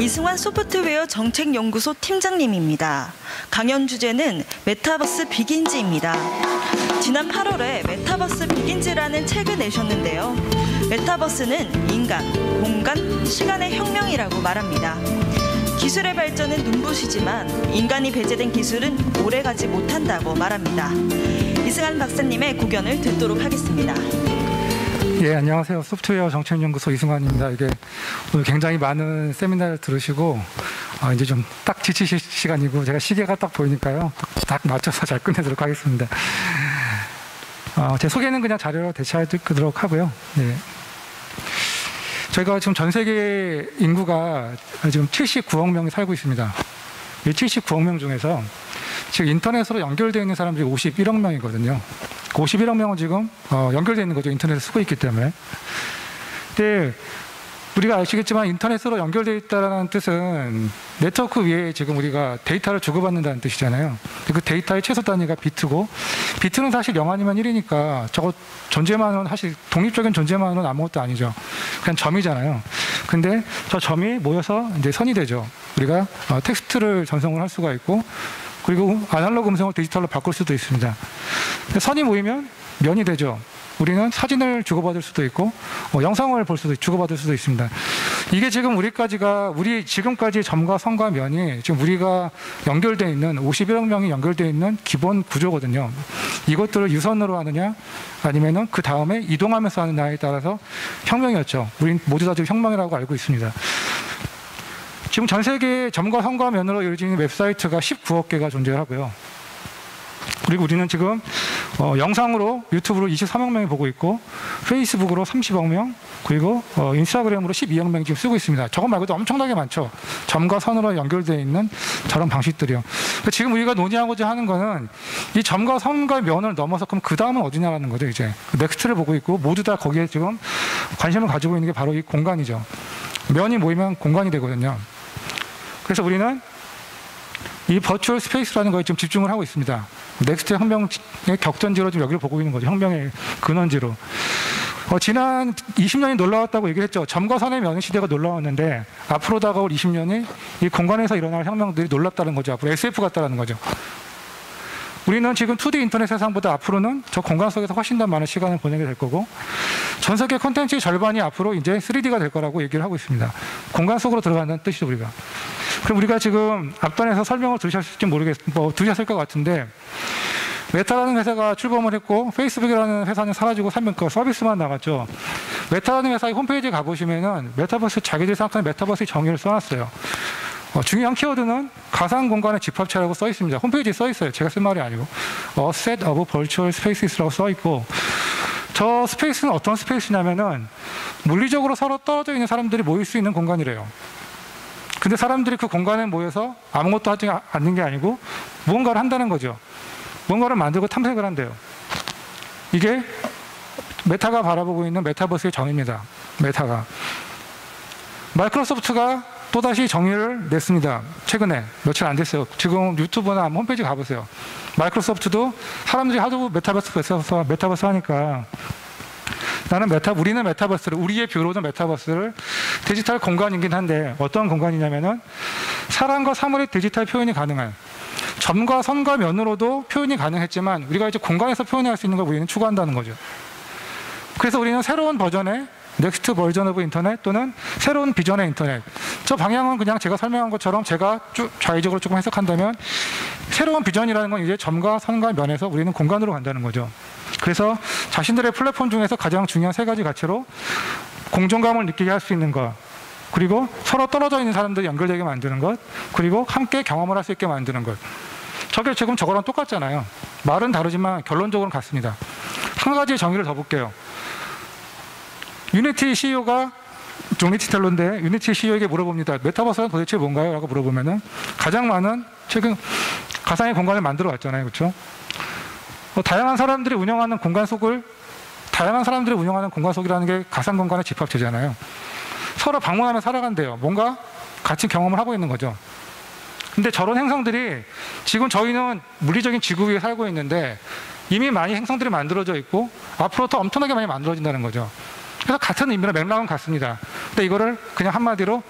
이승환 소프트웨어 정책연구소 팀장님입니다. 강연 주제는 메타버스 비긴즈입니다. 지난 8월에 메타버스 비긴즈라는 책을 내셨는데요. 메타버스는 인간, 공간, 시간의 혁명이라고 말합니다. 기술의 발전은 눈부시지만 인간이 배제된 기술은 오래가지 못한다고 말합니다. 이승환 박사님의 고견을 듣도록 하겠습니다. 예, 안녕하세요. 소프트웨어 정책연구소 이승환입니다. 이게 오늘 굉장히 많은 세미나를 들으시고 이제 좀 딱 지치실 시간이고 제가 시계가 딱 보이니까요. 딱 맞춰서 잘 끝내도록 하겠습니다. 제 소개는 그냥 자료로 대체하도록 하고요. 네. 저희가 지금 전 세계 인구가 지금 79억 명이 살고 있습니다. 이 79억 명 중에서 지금 인터넷으로 연결되어 있는 사람들이 51억 명이거든요. 51억 명은 지금 연결되어 있는 거죠. 인터넷을 쓰고 있기 때문에. 근데 우리가 아시겠지만 인터넷으로 연결되어 있다는 뜻은 네트워크 위에 지금 우리가 데이터를 주고받는다는 뜻이잖아요. 그 데이터의 최소 단위가 비트고, 비트는 사실 0 아니면 1이니까 저거 존재만은 사실 독립적인 존재만은 아무것도 아니죠. 그냥 점이잖아요. 근데 저 점이 모여서 이제 선이 되죠. 우리가 텍스트를 전송을 할 수가 있고, 그리고 아날로그 음성을 디지털로 바꿀 수도 있습니다. 선이 모이면 면이 되죠. 우리는 사진을 주고받을 수도 있고 영상을 주고받을 수도 있습니다. 이게 지금 우리 지금까지 점과 선과 면이 지금 우리가 연결되어 있는 51억 명이 연결되어 있는 기본 구조거든요. 이것들을 유선으로 하느냐 아니면은 그 다음에 이동하면서 하느냐에 따라서 혁명이었죠. 우린 모두 다 지금 혁명이라고 알고 있습니다. 지금 전 세계에 점과 선과 면으로 이루어지는 웹사이트가 19억 개가 존재하고요. 그리고 우리는 지금 영상으로 유튜브로 23억 명이 보고 있고, 페이스북으로 30억 명, 그리고 인스타그램으로 12억 명이 지금 쓰고 있습니다. 저것 말고도 엄청나게 많죠. 점과 선으로 연결되어 있는 저런 방식들이요. 지금 우리가 논의하고자 하는 거는 이 점과 선과 면을 넘어서 그럼 그 다음은 어디냐라는 거죠. 이제 넥스트를 보고 있고 모두 다 거기에 지금 관심을 가지고 있는 게 바로 이 공간이죠. 면이 모이면 공간이 되거든요. 그래서 우리는 이 버추얼 스페이스라는 거에 지금 집중을 하고 있습니다. 넥스트 혁명의 격전지로 지금 여기를 보고 있는 거죠. 혁명의 근원지로. 지난 20년이 놀라웠다고 얘기를 했죠. 점과 선의 면 시대가 놀라웠는데 앞으로 다가올 20년이 이 공간에서 일어날 혁명들이 놀랍다는 거죠. 앞으로 SF 같다는 거죠. 우리는 지금 2D 인터넷 세상보다 앞으로는 저 공간 속에서 훨씬 더 많은 시간을 보내게 될 거고, 전 세계 콘텐츠의 절반이 앞으로 이제 3D가 될 거라고 얘기를 하고 있습니다. 공간 속으로 들어간다는 뜻이죠, 우리가. 그럼 우리가 지금 앞단에서 설명을 들으셨을 것 같은데, 메타라는 회사가 출범을 했고, 페이스북이라는 회사는 사라지고 서비스만 나갔죠. 메타라는 회사의 홈페이지에 가보시면은 자기들이 생각하는 메타버스의 정의를 써놨어요. 중요한 키워드는 가상 공간의 집합체라고 써 있습니다. 홈페이지에 써 있어요. 제가 쓴 말이 아니고. A set of virtual spaces라고 써 있고, 저 스페이스는 어떤 스페이스냐면은 물리적으로 서로 떨어져 있는 사람들이 모일 수 있는 공간이래요. 근데 사람들이 그 공간에 모여서 아무것도 하지 않는 게 아니고 무언가를 한다는 거죠. 무언가를 만들고 탐색을 한대요. 이게 메타가 바라보고 있는 메타버스의 정의입니다. 메타가. 마이크로소프트가 또다시 정의를 냈습니다. 최근에 며칠 안 됐어요. 지금 유튜브나 홈페이지 가보세요. 마이크로소프트도 사람들이 하도 메타버스 하니까 우리는 메타버스를, 우리의 뷰로는 메타버스를 디지털 공간이긴 한데 어떤 공간이냐면은 사람과 사물의 디지털 표현이 가능한, 점과 선과 면으로도 표현이 가능했지만 우리가 이제 공간에서 표현할 수 있는 걸 우리는 추구한다는 거죠. 그래서 우리는 새로운 버전의 넥스트 버전 오브 인터넷 또는 새로운 비전의 인터넷, 저 방향은 그냥 제가 설명한 것처럼 제가 좌회적으로 조금 해석한다면 새로운 비전이라는 건 이제 점과 선과 면에서 우리는 공간으로 간다는 거죠. 그래서 자신들의 플랫폼 중에서 가장 중요한 3가지 가치로 공존감을 느끼게 할 수 있는 것, 그리고 서로 떨어져 있는 사람들이 연결되게 만드는 것, 그리고 함께 경험을 할 수 있게 만드는 것. 저게 지금 저거랑 똑같잖아요. 말은 다르지만 결론적으로는 같습니다. 한 가지의 정의를 더 볼게요. 유니티 CEO가 조니티 텔러인데 유니티 CEO에게 물어봅니다. 메타버스는 도대체 뭔가요? 라고 물어보면은 가장 많은 최근 가상의 공간을 만들어 왔잖아요. 그렇죠? 다양한 사람들이 운영하는 공간 속이라는 게 가상 공간의 집합체잖아요. 서로 방문하며 살아간대요. 뭔가 같이 경험을 하고 있는 거죠. 근데 저런 행성들이 지금 저희는 물리적인 지구 위에 살고 있는데 이미 많이 행성들이 만들어져 있고 앞으로 더 엄청나게 많이 만들어진다는 거죠. 그래서 같은 의미로 맥락은 같습니다. 근데 근데 이거를 그냥 한마디로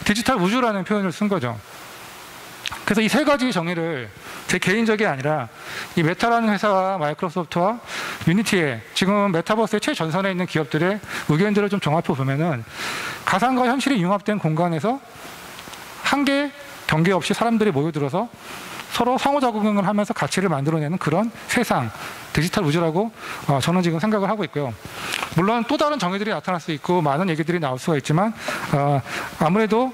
디지털 우주라는 표현을 쓴 거죠. 그래서 이 세 가지 정의를 제 개인적이 아니라 이 메타라는 회사와 마이크로소프트와 유니티의 지금 메타버스의 최전선에 있는 기업들의 의견들을 좀 종합해 보면은 가상과 현실이 융합된 공간에서 한계 경계 없이 사람들이 모여들어서 서로 상호작용을 하면서 가치를 만들어내는 그런 세상, 디지털 우주라고 저는 지금 생각을 하고 있고요. 물론 또 다른 정의들이 나타날 수 있고 많은 얘기들이 나올 수가 있지만 아무래도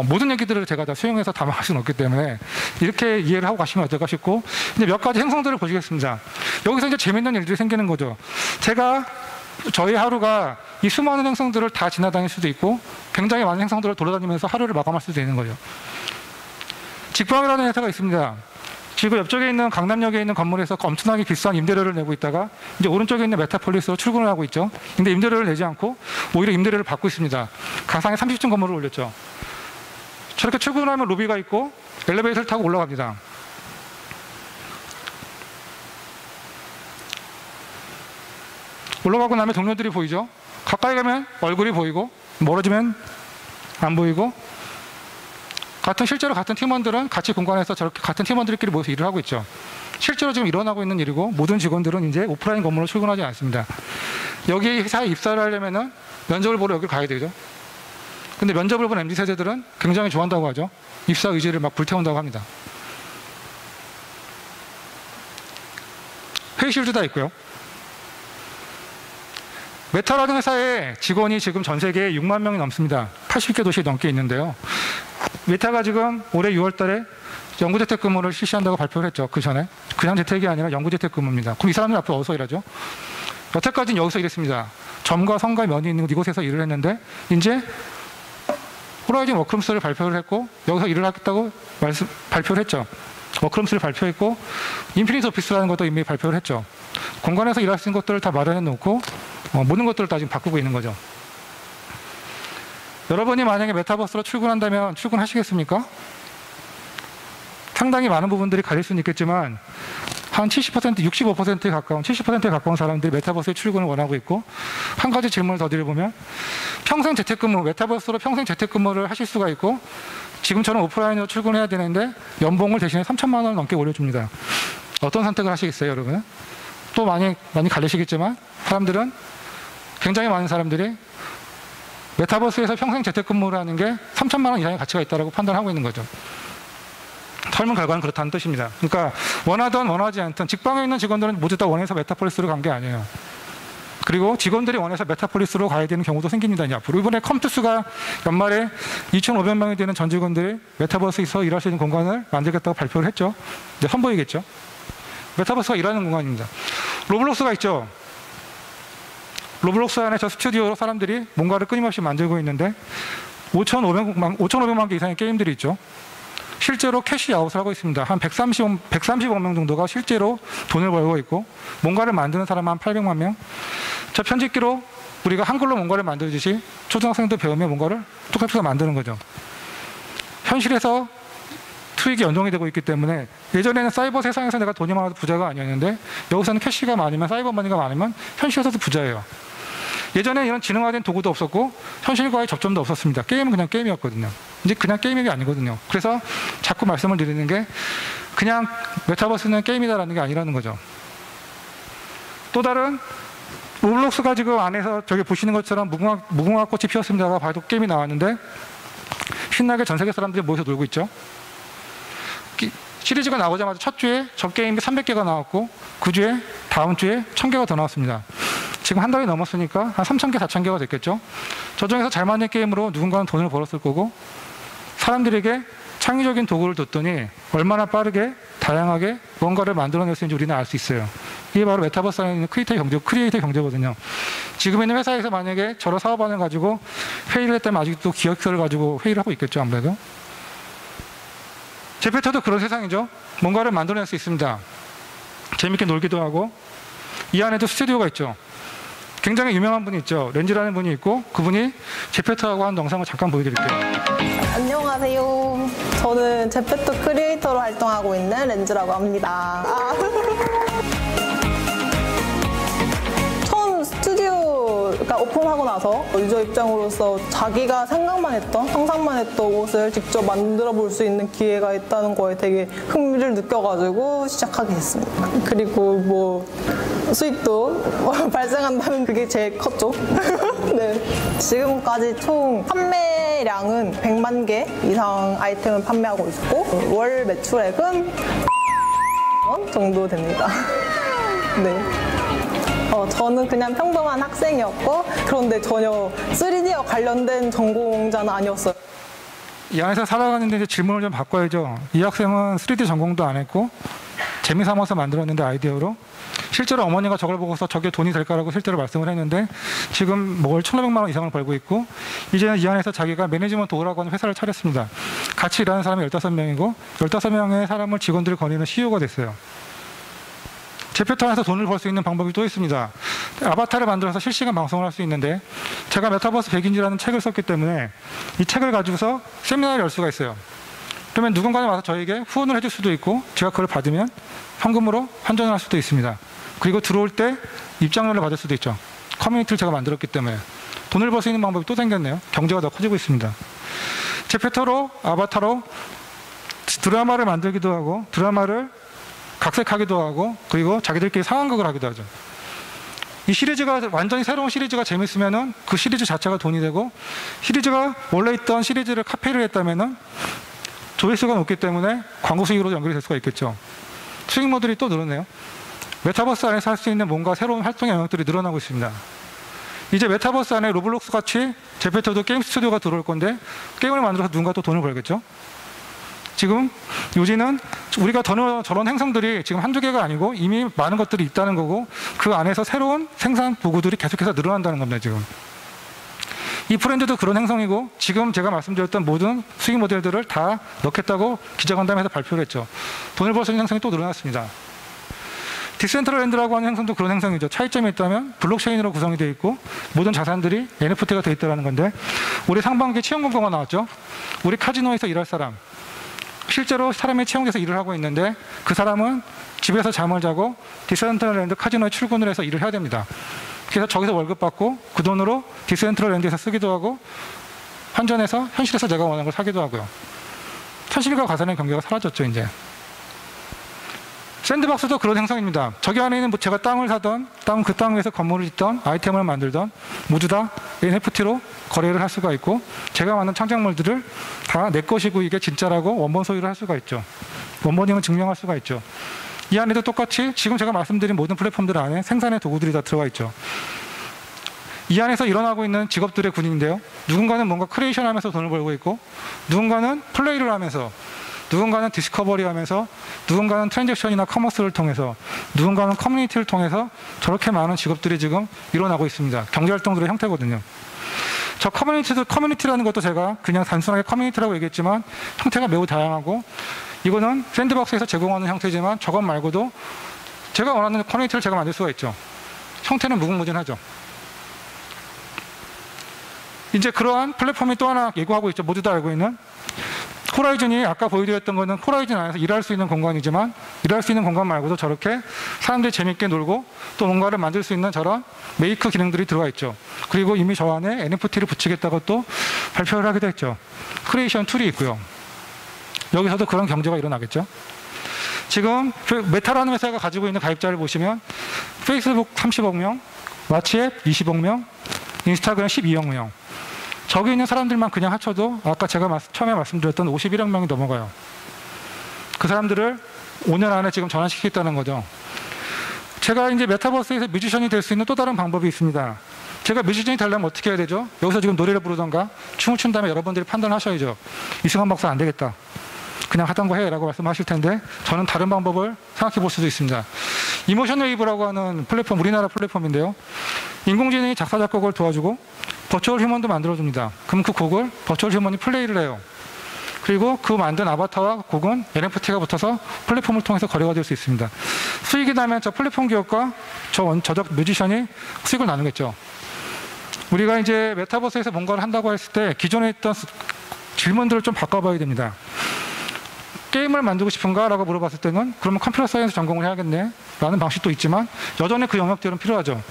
모든 얘기들을 제가 다 수용해서 담아갈 수는 없기 때문에 이렇게 이해를 하고 가시면 어떨까 싶고, 이제 몇 가지 행성들을 보시겠습니다. 여기서 이제 재밌는 일들이 생기는 거죠. 저희 하루가 이 수많은 행성들을 다 지나다닐 수도 있고 굉장히 많은 행성들을 돌아다니면서 하루를 마감할 수도 있는 거죠. 직방이라는 회사가 있습니다. 지금 옆쪽에 있는 강남역에 있는 건물에서 엄청나게 비싼 임대료를 내고 있다가 이제 오른쪽에 있는 메타폴리스로 출근을 하고 있죠. 근데 임대료를 내지 않고 오히려 임대료를 받고 있습니다. 가상의 30층 건물을 올렸죠. 저렇게 출근하면 로비가 있고 엘리베이터를 타고 올라갑니다. 올라가고 나면 동료들이 보이죠. 가까이 가면 얼굴이 보이고 멀어지면 안 보이고, 실제로 같은 팀원들은 같이 공간에서 저렇게 같은 팀원들끼리 모여서 일을 하고 있죠. 실제로 지금 일어나고 있는 일이고, 모든 직원들은 이제 오프라인 건물로 출근하지 않습니다. 여기 회사에 입사를 하려면은 면접을 보러 여기를 가야 되죠. 근데 면접을 본 MZ세대들은 굉장히 좋아한다고 하죠. 입사 의지를 막 불태운다고 합니다. 회의실도 다 있고요. 메타라는 회사의 직원이 지금 전 세계에 6만 명이 넘습니다. 80개 도시에 넘게 있는데요. 메타가 지금 올해 6월 달에 영구재택 근무를 실시한다고 발표를 했죠. 그 전에. 그냥 재택이 아니라 영구재택 근무입니다. 그럼 이 사람들 앞으로 어디서 일하죠? 여태까지는 여기서 일했습니다. 점과 성과 면이 있는 이곳에서 일을 했는데 이제 호라이즌 워크룸스를 발표를 했고 여기서 일을 하겠다고 발표를 했죠. 워크룸스를 발표했고 인피니트 오피스라는 것도 이미 발표를 했죠. 공간에서 일할 수 있는 것들을 다 마련해 놓고 모든 것들을 다 지금 바꾸고 있는 거죠. 여러분이 만약에 메타버스로 출근한다면 출근하시겠습니까? 상당히 많은 부분들이 갈릴 수는 있겠지만 한 70%, 65%에 가까운 70%에 가까운 사람들이 메타버스에 출근을 원하고 있고, 한 가지 질문을 더 드려보면 평생 재택근무, 메타버스로 평생 재택근무를 하실 수가 있고 지금처럼 오프라인으로 출근해야 되는데 연봉을 대신에 3천만 원을 넘게 올려줍니다. 어떤 선택을 하시겠어요, 여러분? 또 많이 갈리시겠지만 사람들은, 굉장히 많은 사람들이 메타버스에서 평생 재택근무를 하는 게 3천만 원 이상의 가치가 있다고 판단하고 있는 거죠. 설문 결과는 그렇다는 뜻입니다. 그러니까 원하든 원하지 않든 직방에 있는 직원들은 모두 다 원해서 메타폴리스로 간 게 아니에요. 그리고 직원들이 원해서 메타폴리스로 가야 되는 경우도 생깁니다. 이제 앞으로 이번에 컴투스가 연말에 2,500명이 되는 전 직원들이 메타버스에서 일할 수 있는 공간을 만들겠다고 발표를 했죠. 이제 선보이겠죠. 메타버스가 일하는 공간입니다. 로블록스가 있죠. 로블록스 안에 저 스튜디오로 사람들이 뭔가를 끊임없이 만들고 있는데 5,500만 개 이상의 게임들이 있죠. 실제로 캐시 아웃을 하고 있습니다. 한 130억 명 정도가 실제로 돈을 벌고 있고, 뭔가를 만드는 사람은 한 800만 명. 저 편집기로 우리가 한글로 뭔가를 만들듯이 초등학생도 배우면 뭔가를 똑같이 만드는 거죠. 현실에서 수익이 연동이 되고 있기 때문에 예전에는 사이버 세상에서 내가 돈이 많아도 부자가 아니었는데 여기서는 캐시가 많으면, 사이버 머니가 많으면 현실에서도 부자예요. 예전에 이런 지능화된 도구도 없었고 현실과의 접점도 없었습니다. 게임은 그냥 게임이었거든요. 이제 그냥 게임이 아니거든요. 그래서 자꾸 말씀을 드리는 게 그냥 메타버스는 게임이다라는 게 아니라는 거죠. 또 다른 로블록스가 지금 안에서 저기 보시는 것처럼 무궁화 꽃이 피었습니다가 봐도 게임이 나왔는데 신나게 전 세계 사람들이 모여서 놀고 있죠. 시리즈가 나오자마자 첫 주에 저 게임이 300개가 나왔고 그 주에 다음 주에 1000개가 더 나왔습니다. 지금 한 달이 넘었으니까 한 3000개, 4000개가 됐겠죠. 저 중에서 잘 만든 게임으로 누군가는 돈을 벌었을 거고, 사람들에게 창의적인 도구를 줬더니 얼마나 빠르게 다양하게 뭔가를 만들어낼 수 있는지 우리는 알 수 있어요. 이게 바로 메타버스 안에 있는 크리에이터 경제거든요. 지금 있는 회사에서 만약에 저런 사업안을 가지고 회의를 했다면 아직도 기획서를 가지고 회의를 하고 있겠죠, 아무래도. 제페토도 그런 세상이죠. 뭔가를 만들어낼 수 있습니다. 재밌게 놀기도 하고. 이 안에도 스튜디오가 있죠. 굉장히 유명한 분이 있죠. 렌즈라는 분이 있고, 그분이 제페토하고 한 영상을 잠깐 보여드릴게요. 안녕하세요. 저는 제페토 크리에이터로 활동하고 있는 렌즈라고 합니다. 처음 스튜디오 그러니까 오픈하고 나서 유저 입장으로서 자기가 생각만 했던, 상상만 했던 옷을 직접 만들어 볼 수 있는 기회가 있다는 거에 되게 흥미를 느껴가지고 시작하게 됐습니다. 그리고 뭐 수익도 발생한다는 그게 제일 컸죠. 네. 지금까지 총 판매량은 100만 개 이상 아이템을 판매하고 있고 월 매출액은 원 정도 됩니다. 네. 저는 그냥 평범한 학생이었고 그런데 전혀 3D와 관련된 전공자는 아니었어요. 이 안에서 살아가는데 이제 질문을 좀 바꿔야죠. 이 학생은 3D 전공도 안 했고 재미삼아서 만들었는데 아이디어로 실제로 어머니가 저걸 보고서 저게 돈이 될까라고 실제로 말씀을 했는데 지금 월 1,500만 원 이상을 벌고 있고 이제는 이 안에서 자기가 매니지먼트 오라고 하는 회사를 차렸습니다. 같이 일하는 사람이 15명이고 15명의 사람을 직원들을 거느리는 CEO가 됐어요. 제페토안에서 돈을 벌 수 있는 방법이 또 있습니다. 아바타를 만들어서 실시간 방송을 할 수 있는데 제가 메타버스 백인지라는 책을 썼기 때문에 이 책을 가지고서 세미나를 열 수가 있어요. 그러면 누군가는 와서 저에게 후원을 해줄 수도 있고 제가 그걸 받으면 현금으로 환전을 할 수도 있습니다. 그리고 들어올 때 입장료를 받을 수도 있죠. 커뮤니티를 제가 만들었기 때문에 돈을 벌 수 있는 방법이 또 생겼네요. 경제가 더 커지고 있습니다. 제페토로 아바타로 드라마를 만들기도 하고 드라마를 각색하기도 하고 그리고 자기들끼리 상황극을 하기도 하죠. 이 시리즈가 완전히 새로운 시리즈가 재밌으면은 그 시리즈 자체가 돈이 되고 시리즈가 원래 있던 시리즈를 카피를 했다면은 조회수가 높기 때문에 광고 수익으로 연결이 될 수가 있겠죠. 수익 모델이 또 늘었네요. 메타버스 안에서 할 수 있는 뭔가 새로운 활동의 영역들이 늘어나고 있습니다. 이제 메타버스 안에 로블록스 같이 제페토도 게임 스튜디오가 들어올 건데 게임을 만들어서 누군가 또 돈을 벌겠죠. 지금 요지는 우리가 저런 행성들이 지금 한두 개가 아니고 이미 많은 것들이 있다는 거고 그 안에서 새로운 생산 도구들이 계속해서 늘어난다는 겁니다. 지금 이 프렌드도 그런 행성이고 지금 제가 말씀드렸던 모든 수익 모델들을 다 넣겠다고 기자간담회에서 발표를 했죠. 돈을 벌 수 있는 행성이 또 늘어났습니다. 디센트럴랜드라고 하는 행성도 그런 행성이죠. 차이점이 있다면 블록체인으로 구성이 되어 있고 모든 자산들이 NFT가 되어 있다는 건데 올해 상반기에 채용 공고가 나왔죠. 우리 카지노에서 일할 사람 실제로 사람이 채용돼서 일을 하고 있는데 그 사람은 집에서 잠을 자고 디센트럴랜드 카지노에 출근을 해서 일을 해야 됩니다. 그래서 저기서 월급 받고 그 돈으로 디센트럴랜드에서 쓰기도 하고 환전해서 현실에서 내가 원하는 걸 사기도 하고요. 현실과 가상의 경계가 사라졌죠. 이제 샌드박스도 그런 행성입니다. 저기 안에 있는 제가 땅을 사던 그 땅 위에서 건물을 짓던 아이템을 만들던 모두 다 NFT로 거래를 할 수가 있고 제가 만든 창작물들을 다 내 것이고 이게 진짜라고 원본 소유를 할 수가 있죠. 원본임을 증명할 수가 있죠. 이 안에도 똑같이 지금 제가 말씀드린 모든 플랫폼들 안에 생산의 도구들이 다 들어가 있죠. 이 안에서 일어나고 있는 직업들의 군인인데요. 누군가는 뭔가 크리에이션 하면서 돈을 벌고 있고 누군가는 플레이를 하면서 누군가는 디스커버리 하면서 누군가는 트랜잭션이나 커머스를 통해서 누군가는 커뮤니티를 통해서 저렇게 많은 직업들이 지금 일어나고 있습니다. 경제활동들의 형태거든요. 저 커뮤니티라는 것도 제가 그냥 단순하게 커뮤니티라고 얘기했지만 형태가 매우 다양하고 이거는 샌드박스에서 제공하는 형태지만 저것 말고도 제가 원하는 커뮤니티를 제가 만들 수가 있죠. 형태는 무궁무진하죠. 이제 그러한 플랫폼이 또 하나 예고하고 있죠. 모두 다 알고 있는 호라이즌이 아까 보여드렸던 거는 호라이즌 안에서 일할 수 있는 공간이지만 일할 수 있는 공간 말고도 저렇게 사람들이 재밌게 놀고 또 뭔가를 만들 수 있는 저런 메이크 기능들이 들어가 있죠. 그리고 이미 저 안에 NFT를 붙이겠다고 또 발표를 하기도 했죠. 크리에이션 툴이 있고요. 여기서도 그런 경제가 일어나겠죠. 지금 메타라는 회사가 가지고 있는 가입자를 보시면 페이스북 30억 명, 왓츠앱 20억 명, 인스타그램 12억 명. 저기 있는 사람들만 그냥 합쳐도 아까 제가 처음에 말씀드렸던 51억 명이 넘어가요. 그 사람들을 5년 안에 지금 전환시키겠다는 거죠. 제가 이제 메타버스에서 뮤지션이 될 수 있는 또 다른 방법이 있습니다. 제가 뮤지션이 되려면 어떻게 해야 되죠? 여기서 지금 노래를 부르던가 춤을 춘 다음에 여러분들이 판단하셔야죠. 이승환 박사 안 되겠다. 그냥 하던 거 해 라고 말씀하실 텐데 저는 다른 방법을 생각해 볼 수도 있습니다. 이모션 웨이브라고 하는 플랫폼, 우리나라 플랫폼인데요. 인공지능이 작사, 작곡을 도와주고 버추얼 휴먼도 만들어줍니다. 그럼 그 곡을 버추얼 휴먼이 플레이를 해요. 그리고 그 만든 아바타와 곡은 NFT가 붙어서 플랫폼을 통해서 거래가 될 수 있습니다. 수익이 나면 저 플랫폼 기업과 저적 뮤지션이 수익을 나누겠죠. 우리가 이제 메타버스에서 뭔가를 한다고 했을 때 기존에 있던 질문들을 좀 바꿔봐야 됩니다. 게임을 만들고 싶은가? 라고 물어봤을 때는 그러면 컴퓨터 사이언스 전공을 해야겠네 라는 방식도 있지만 여전히 그 영역들은 필요하죠.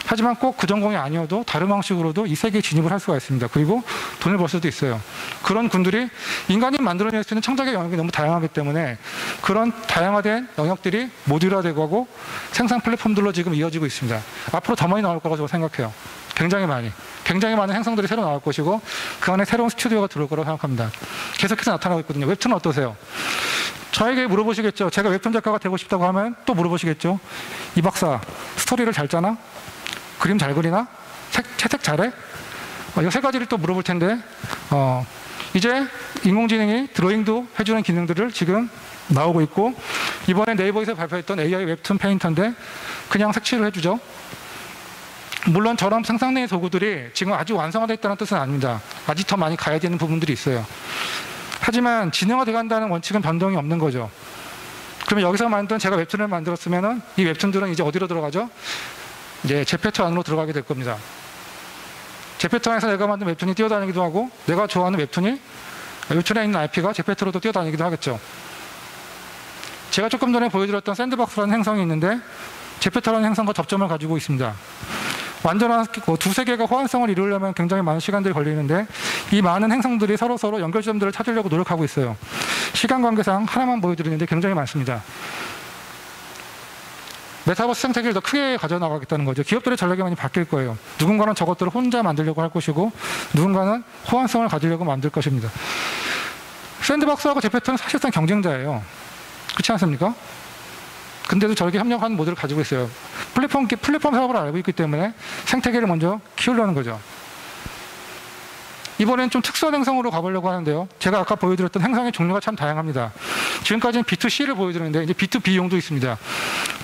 하지만 꼭 그 전공이 아니어도 다른 방식으로도 이 세계에 진입을 할 수가 있습니다. 그리고 돈을 벌 수도 있어요. 그런 군들이 인간이 만들어낼 수 있는 창작의 영역이 너무 다양하기 때문에 그런 다양화된 영역들이 모듈화되고 하고 생산 플랫폼들로 지금 이어지고 있습니다. 앞으로 더 많이 나올 거라고 생각해요. 굉장히 많은 행성들이 새로 나올 것이고 그 안에 새로운 스튜디오가 들어올 거라고 생각합니다. 계속해서 나타나고 있거든요. 웹툰은 어떠세요? 저에게 물어보시겠죠. 제가 웹툰 작가가 되고 싶다고 하면 또 물어보시겠죠. 이 박사 스토리를 잘 짜나? 그림 잘 그리나? 채색 잘해? 이 세 가지를 또 물어볼 텐데 이제 인공지능이 드로잉도 해주는 기능들을 지금 나오고 있고 이번에 네이버에서 발표했던 AI 웹툰 페인터인데 그냥 색칠을 해주죠. 물론 저런 생성능의 도구들이 지금 아주 완성화되어 있다는 뜻은 아닙니다. 아직 더 많이 가야 되는 부분들이 있어요. 하지만 진행화되어 간다는 원칙은 변동이 없는 거죠. 그러면 여기서 만든 제가 웹툰을 만들었으면 이 웹툰들은 이제 어디로 들어가죠? 이제 제페토 안으로 들어가게 될 겁니다. 제페토 안에서 내가 만든 웹툰이 뛰어다니기도 하고 내가 좋아하는 웹툰에 있는 IP가 제페토로도 뛰어다니기도 하겠죠. 제가 조금 전에 보여드렸던 샌드박스라는 행성이 있는데 제페토라는 행성과 접점을 가지고 있습니다. 완전한 두세 개가 호환성을 이루려면 굉장히 많은 시간들이 걸리는데 이 많은 행성들이 서로 연결점들을 찾으려고 노력하고 있어요. 시간 관계상 하나만 보여드리는데 굉장히 많습니다. 메타버스 생태계를 더 크게 가져나가겠다는 거죠. 기업들의 전략이 많이 바뀔 거예요. 누군가는 저것들을 혼자 만들려고 할 것이고 누군가는 호환성을 가지려고 만들 것입니다. 샌드박스하고 제페토는 사실상 경쟁자예요. 그렇지 않습니까? 근데도 저렇게 협력하는 모델을 가지고 있어요. 플랫폼 사업을 알고 있기 때문에 생태계를 먼저 키우려는 거죠. 이번엔 좀 특수한 행성으로 가보려고 하는데요. 제가 아까 보여드렸던 행성의 종류가 참 다양합니다. 지금까지는 B2C를 보여드렸는데 이제 B2B용도 있습니다.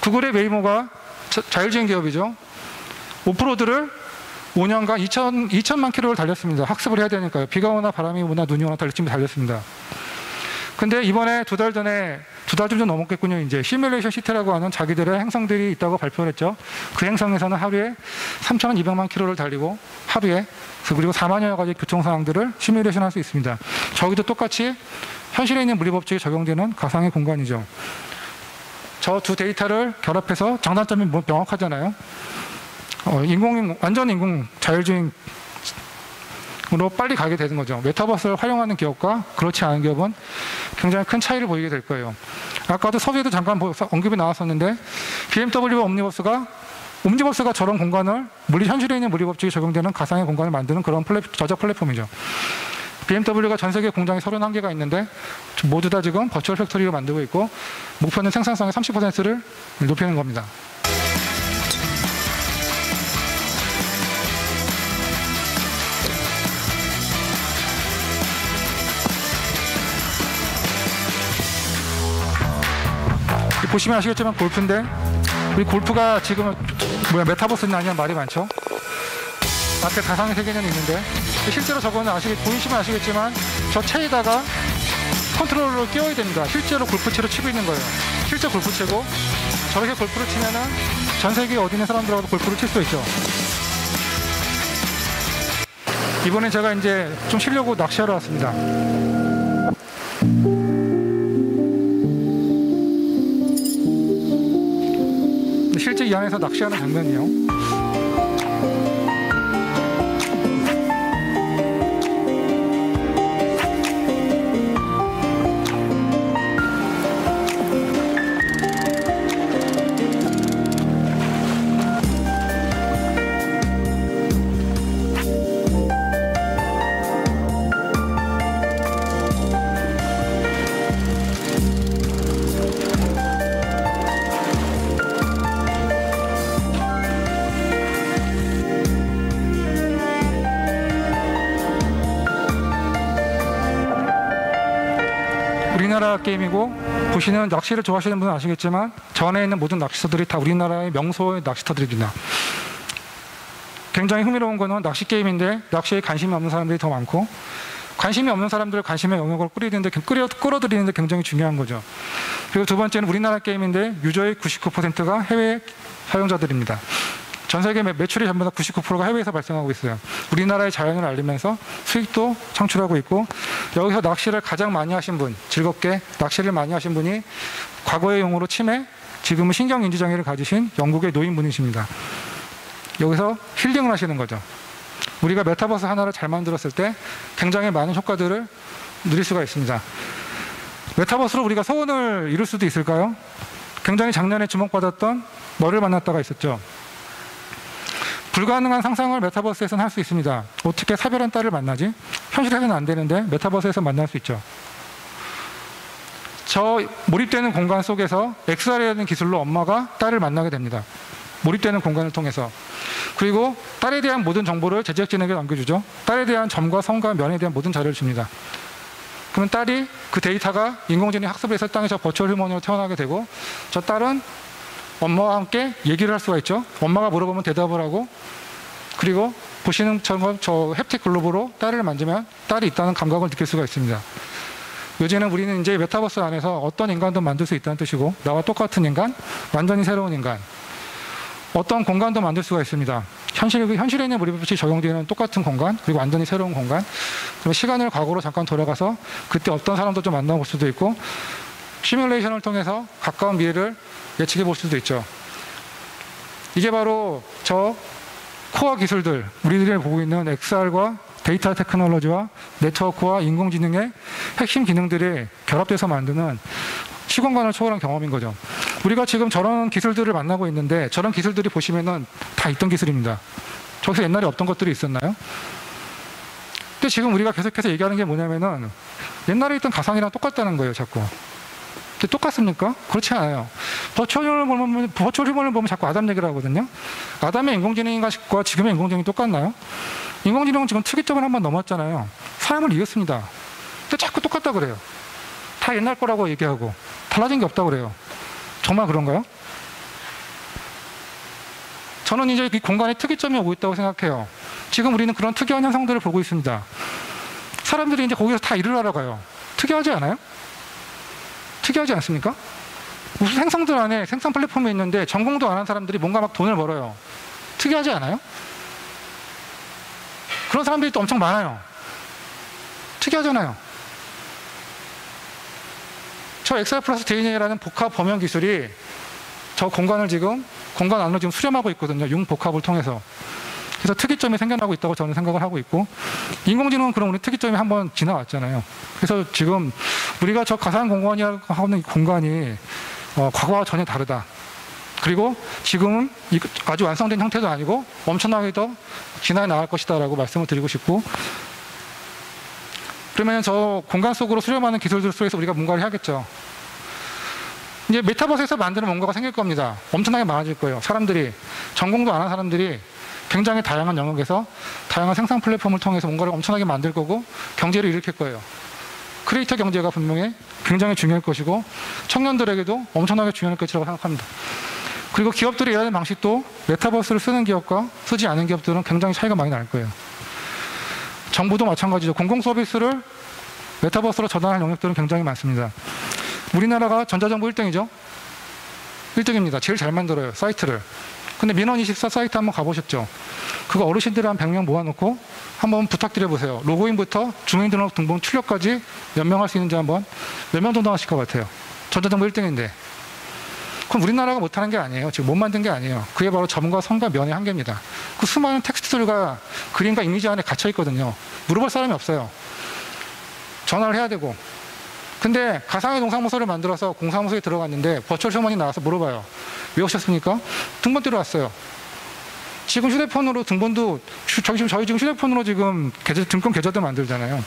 구글의 웨이모가 자율주행 기업이죠. 오프로드를 5년간 2천만 킬로를 달렸습니다. 학습을 해야 되니까요. 비가 오나 바람이 오나 눈이 오나 열심히 달렸습니다. 근데 이번에 두 달 좀 넘었겠군요. 이제 시뮬레이션 시트라고 하는 자기들의 행성들이 있다고 발표를 했죠. 그 행성에서는 하루에 3,200만 킬로를 달리고 하루에 그리고 4만여 가지 교통 상황들을 시뮬레이션 할 수 있습니다. 저기도 똑같이 현실에 있는 물리법칙이 적용되는 가상의 공간이죠. 저 두 데이터를 결합해서 장단점이 명확하잖아요. 완전 인공 자율주행 으로 빨리 가게 되는 거죠. 메타버스를 활용하는 기업과 그렇지 않은 기업은 굉장히 큰 차이를 보이게 될 거예요. 아까도 서두에도 잠깐 언급이 나왔었는데 BMW와 옴니버스가 저런 공간을 현실에 있는 물리법칙이 적용되는 가상의 공간을 만드는 그런 저작 플랫폼이죠. BMW가 전 세계 공장이 31개가 있는데 모두 다 지금 버추얼 팩토리를 만들고 있고 목표는 생산성의 30%를 높이는 겁니다. 보시면 아시겠지만 골프인데 우리 골프가 지금 메타버스는 아니란 말이 많죠. 앞에 가상의 세계는 있는데 실제로 저거는 보이시면 아시겠지만 저 채에다가 컨트롤러를 끼워야 됩니다. 실제로 골프채로 치고 있는 거예요. 실제 골프채고 저렇게 골프를 치면은 전 세계 어디 있는 사람들하고도 골프를 칠 수 있죠. 이번에 제가 이제 좀 쉬려고 낚시하러 왔습니다. 실제 이 안에서 낚시하는 장면이요. 우리나라 게임이고 보시는 낚시를 좋아하시는 분은 아시겠지만 저 안에 있는 모든 낚시터들이 다 우리나라의 명소의 낚시터들입니다. 굉장히 흥미로운 거는 낚시 게임인데 낚시에 관심이 없는 사람들이 더 많고 관심이 없는 사람들을 관심의 영역을 끌어들이는데 굉장히 중요한 거죠. 그리고 두 번째는 우리나라 게임인데 유저의 99%가 해외 사용자들입니다. 전 세계 매출의 전부 다 99%가 해외에서 발생하고 있어요. 우리나라의 자연을 알리면서 수익도 창출하고 있고 여기서 낚시를 가장 많이 하신 분, 즐겁게 낚시를 많이 하신 분이 과거의 용어로 치매, 지금은 신경인지장애를 가지신 영국의 노인분이십니다. 여기서 힐링을 하시는 거죠. 우리가 메타버스 하나를 잘 만들었을 때 굉장히 많은 효과들을 누릴 수가 있습니다. 메타버스로 우리가 소원을 이룰 수도 있을까요? 굉장히 작년에 주목받았던 너를 만났다가 있었죠. 불가능한 상상을 메타버스에서는 할 수 있습니다. 어떻게 사별한 딸을 만나지? 현실에서는 안 되는데 메타버스에서 만날 수 있죠. 저 몰입되는 공간 속에서 XR이라는 기술로 엄마가 딸을 만나게 됩니다. 몰입되는 공간을 통해서. 그리고 딸에 대한 모든 정보를 제작진에게 남겨주죠. 딸에 대한 점과 성과 면에 대한 모든 자료를 줍니다. 그러면 딸이 그 데이터가 인공지능 학습을 해서 땅에 저 버추얼 휴먼으로 태어나게 되고, 저 딸은 엄마와 함께 얘기를 할 수가 있죠. 엄마가 물어보면 대답을 하고, 그리고 보시는 저 햅틱 글로브로 딸을 만지면 딸이 있다는 감각을 느낄 수가 있습니다. 요즘에는 우리는 이제 메타버스 안에서 어떤 인간도 만들 수 있다는 뜻이고, 나와 똑같은 인간, 완전히 새로운 인간, 어떤 공간도 만들 수가 있습니다. 현실에 있는 몰입법칙이 적용되는 똑같은 공간, 그리고 완전히 새로운 공간. 그럼 시간을 과거로 잠깐 돌아가서 그때 어떤 사람도 좀 만나볼 수도 있고, 시뮬레이션을 통해서 가까운 미래를 예측해 볼 수도 있죠. 이게 바로 저 코어 기술들, 우리들이 보고 있는 XR과 데이터 테크놀로지와 네트워크와 인공지능의 핵심 기능들이 결합돼서 만드는 시공간을 초월한 경험인 거죠. 우리가 지금 저런 기술들을 만나고 있는데, 저런 기술들이 보시면은 다 있던 기술입니다. 저기서 옛날에 없던 것들이 있었나요? 근데 지금 우리가 계속해서 얘기하는 게 뭐냐면은 옛날에 있던 가상이랑 똑같다는 거예요, 자꾸. 근데 똑같습니까? 그렇지 않아요. 버추얼 휴먼을 보면 자꾸 아담 얘기를 하거든요. 아담의 인공지능과 지금의 인공지능이 똑같나요? 인공지능은 지금 특이점을 한번 넘었잖아요. 사람을 이겼습니다. 근데 자꾸 똑같다 그래요. 다 옛날 거라고 얘기하고 달라진 게 없다고 그래요. 정말 그런가요? 저는 이제 이 공간에 특이점이 오고 있다고 생각해요. 지금 우리는 그런 특이한 현상들을 보고 있습니다. 사람들이 이제 거기서 다 일을 하러 가요. 특이하지 않아요? 특이하지 않습니까? 무슨 생성들 안에 생산 플랫폼이 있는데 전공도 안 한 사람들이 뭔가 막 돈을 벌어요. 특이하지 않아요? 그런 사람들이 또 엄청 많아요. 특이하잖아요. 저 XR 플러스 DNA라는 복합 범용 기술이 저 공간을 지금 공간 안으로 지금 수렴하고 있거든요. 융복합을 통해서. 그래서 특이점이 생겨나고 있다고 저는 생각을 하고 있고, 인공지능은 그럼 우리 특이점이 한번 지나왔잖아요. 그래서 지금 우리가 저 가상 공간이라고 하는 공간이 과거와 전혀 다르다. 그리고 지금은 아주 완성된 형태도 아니고 엄청나게 더 진화해 나갈 것이다라고 말씀을 드리고 싶고, 그러면 저 공간 속으로 수렴하는 기술들 속에서 우리가 뭔가를 해야겠죠. 이제 메타버스에서 만드는 뭔가가 생길 겁니다. 엄청나게 많아질 거예요. 사람들이, 전공도 안 한 사람들이 굉장히 다양한 영역에서 다양한 생산 플랫폼을 통해서 뭔가를 엄청나게 만들 거고 경제를 일으킬 거예요. 크리에이터 경제가 분명히 굉장히 중요할 것이고 청년들에게도 엄청나게 중요할 것이라고 생각합니다. 그리고 기업들이 일하는 방식도 메타버스를 쓰는 기업과 쓰지 않은 기업들은 굉장히 차이가 많이 날 거예요. 정부도 마찬가지죠. 공공 서비스를 메타버스로 전환할 영역들은 굉장히 많습니다. 우리나라가 전자정부 1등이죠. 1등입니다. 제일 잘 만들어요, 사이트를. 근데 민원24 사이트 한번 가보셨죠? 그거 어르신들 한 100명 모아놓고 한번 부탁드려보세요. 로그인부터 주민등록 등본 출력까지 몇 명 할 수 있는지 한번, 몇 명 정도 하실 것 같아요? 전자정부 1등인데. 그럼 우리나라가 못하는 게 아니에요. 지금 못 만든 게 아니에요. 그게 바로 점과 선과 면의 한계입니다. 그 수많은 텍스트들과 그림과 이미지 안에 갇혀 있거든요. 물어볼 사람이 없어요. 전화를 해야 되고. 근데 가상의 동사무소를 만들어서 공사무소에 들어갔는데 버추얼 휴먼이 나와서 물어봐요. 왜 오셨습니까? 등본 떼러 왔어요. 지금 휴대폰으로 등본도, 저희 지금 휴대폰으로 지금 등본 계좌도 만들잖아요.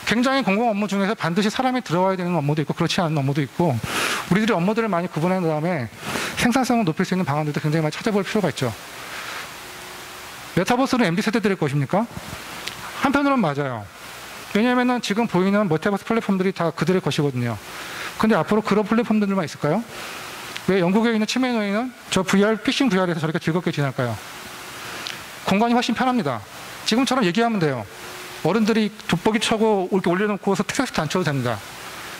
굉장히 공공 업무 중에서 반드시 사람이 들어와야 되는 업무도 있고 그렇지 않은 업무도 있고, 우리들이 업무들을 많이 구분한 다음에 생산성을 높일 수 있는 방안들도 굉장히 많이 찾아볼 필요가 있죠. 메타버스는 MZ세대들일 것입니까? 한편으로는 맞아요. 왜냐하면 지금 보이는 메타버스 플랫폼들이 다 그들의 것이거든요. 근데 앞으로 그런 플랫폼들만 있을까요? 왜 영국에 있는 치매노인은 저 피싱 VR에서 저렇게 즐겁게 지낼까요? 공간이 훨씬 편합니다. 지금처럼 얘기하면 돼요. 어른들이 돋보기 쳐고 이렇게 올려놓고서 텍스트 안 쳐도 됩니다.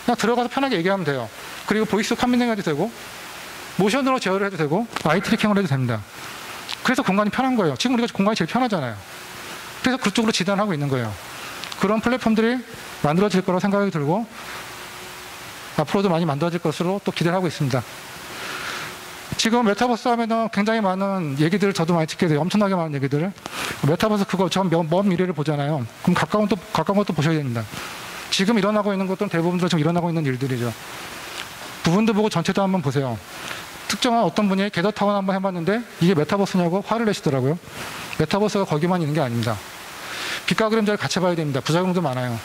그냥 들어가서 편하게 얘기하면 돼요. 그리고 보이스 커뮤닝 해도 되고, 모션으로 제어를 해도 되고, 아이 트래킹을 해도 됩니다. 그래서 공간이 편한 거예요. 지금 우리가 공간이 제일 편하잖아요. 그래서 그쪽으로 지단하고 있는 거예요. 그런 플랫폼들이 만들어질 거라고 생각이 들고, 앞으로도 많이 만들어질 것으로 또 기대를 하고 있습니다. 지금 메타버스 하면은 굉장히 많은 얘기들을 저도 많이 듣게 돼요. 엄청나게 많은 얘기들을. 메타버스 그거 먼 미래를 보잖아요. 그럼 가까운 것도 보셔야 됩니다. 지금 일어나고 있는 것들은 대부분 지금 일어나고 있는 일들이죠. 부분도 보고 전체도 한번 보세요. 특정한 어떤 분이 겟더타운 한번 해봤는데 이게 메타버스냐고 화를 내시더라고요. 메타버스가 거기만 있는 게 아닙니다. 빛과 그림자를 같이 봐야 됩니다. 부작용도 많아요.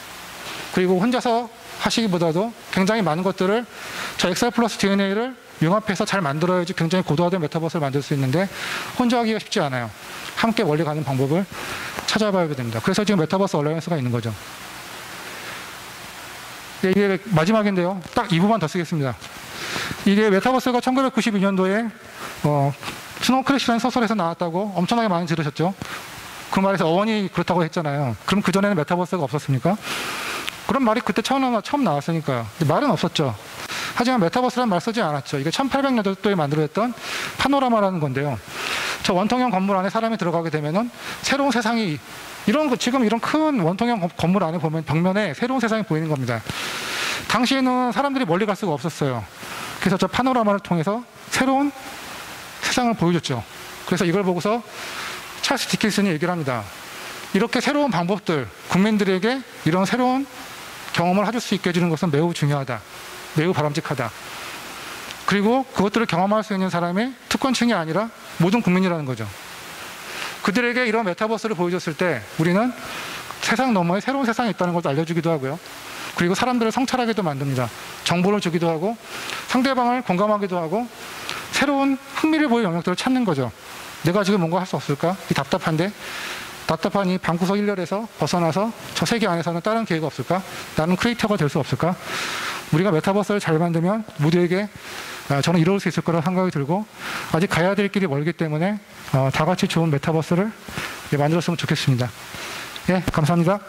그리고 혼자서 하시기보다도 굉장히 많은 것들을 저 XR 플러스 DNA를 융합해서 잘 만들어야지 굉장히 고도화된 메타버스를 만들 수 있는데 혼자 하기가 쉽지 않아요. 함께 멀리 가는 방법을 찾아봐야 됩니다. 그래서 지금 메타버스 얼라이언스가 있는 거죠. 네, 이게 마지막인데요. 딱 2부만 더 쓰겠습니다. 이게 메타버스가 1992년도에 스노우 크래시라는 소설에서 나왔다고 엄청나게 많이 들으셨죠? 그 말에서 어원이 그렇다고 했잖아요. 그럼 그전에는 메타버스가 없었습니까? 그런 말이 그때 처음 나왔으니까요. 말은 없었죠. 하지만 메타버스라는 말 쓰지 않았죠. 이게 1800년도에 만들어졌던 파노라마라는 건데요. 저 원통형 건물 안에 사람이 들어가게 되면은 새로운 세상이 지금 이런 큰 원통형 건물 안에 보면 벽면에 새로운 세상이 보이는 겁니다. 당시에는 사람들이 멀리 갈 수가 없었어요. 그래서 저 파노라마를 통해서 새로운 세상을 보여줬죠. 그래서 이걸 보고서 찰스 디킨슨이 얘기를 합니다. 이렇게 새로운 방법들, 국민들에게 이런 새로운 경험을 해줄 수 있게 해주는 것은 매우 중요하다. 매우 바람직하다. 그리고 그것들을 경험할 수 있는 사람이 특권층이 아니라 모든 국민이라는 거죠. 그들에게 이런 메타버스를 보여줬을 때 우리는 세상 너머에 새로운 세상이 있다는 것을 알려주기도 하고요. 그리고 사람들을 성찰하게도 만듭니다. 정보를 주기도 하고 상대방을 공감하기도 하고 새로운 흥미를 보일 영역들을 찾는 거죠. 내가 지금 뭔가 할 수 없을까? 이 답답한 이 방구석 일렬에서 벗어나서 저 세계 안에서는 다른 기회가 없을까? 나는 크리에이터가 될 수 없을까? 우리가 메타버스를 잘 만들면 모두에게 저는 이룰 수 있을 거라고 생각이 들고 아직 가야 될 길이 멀기 때문에 다 같이 좋은 메타버스를 만들었으면 좋겠습니다. 예, 감사합니다.